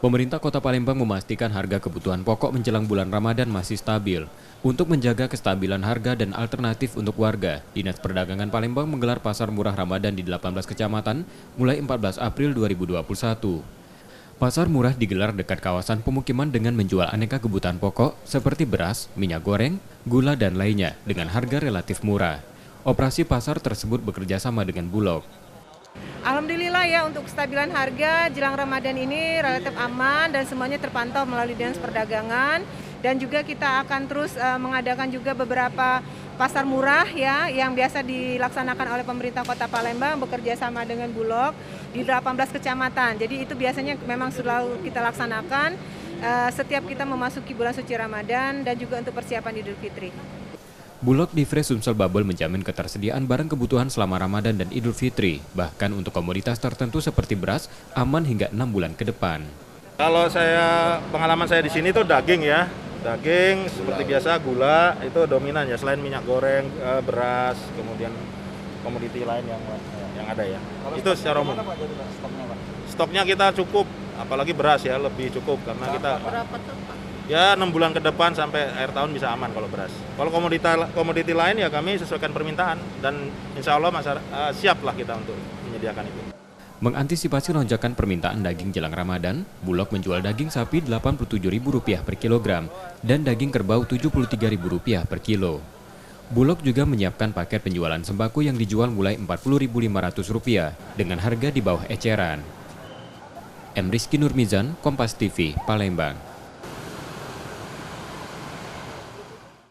Pemerintah Kota Palembang memastikan harga kebutuhan pokok menjelang bulan Ramadan masih stabil. Untuk menjaga kestabilan harga dan alternatif untuk warga, Dinas Perdagangan Palembang menggelar pasar murah Ramadan di 18 kecamatan mulai 14 April 2021. Pasar murah digelar dekat kawasan pemukiman dengan menjual aneka kebutuhan pokok seperti beras, minyak goreng, gula, dan lainnya dengan harga relatif murah. Operasi pasar tersebut bekerja sama dengan Bulog. Alhamdulillah ya, untuk kestabilan harga jelang Ramadan ini relatif aman dan semuanya terpantau melalui Dinas Perdagangan. Dan juga kita akan terus mengadakan juga beberapa pasar murah ya yang biasa dilaksanakan oleh pemerintah Kota Palembang bekerja sama dengan Bulog di 18 kecamatan. Jadi itu biasanya memang selalu kita laksanakan setiap kita memasuki bulan suci Ramadan dan juga untuk persiapan Idul Fitri. Bulog di Fresh Sumsel Babel menjamin ketersediaan barang kebutuhan selama Ramadan dan Idul Fitri. Bahkan untuk komoditas tertentu seperti beras, aman hingga 6 bulan ke depan. Kalau pengalaman saya di sini tuh daging ya. Daging seperti biasa, gula itu dominan ya, selain minyak goreng, beras, kemudian komoditi lain yang ada ya. Itu secara umum. Stoknya kita cukup, apalagi beras ya, lebih cukup karena kita ya 6 bulan ke depan sampai akhir tahun bisa aman kalau beras. Kalau komoditi lain ya kami sesuaikan permintaan dan insya Allah siaplah kita untuk menyediakan itu. Mengantisipasi lonjakan permintaan daging jelang Ramadan, Bulog menjual daging sapi Rp87.000 per kilogram dan daging kerbau Rp73.000 per kilo. Bulog juga menyiapkan paket penjualan sembako yang dijual mulai Rp40.500 dengan harga di bawah eceran. M. Rizky Nurmizan, Kompas TV, Palembang.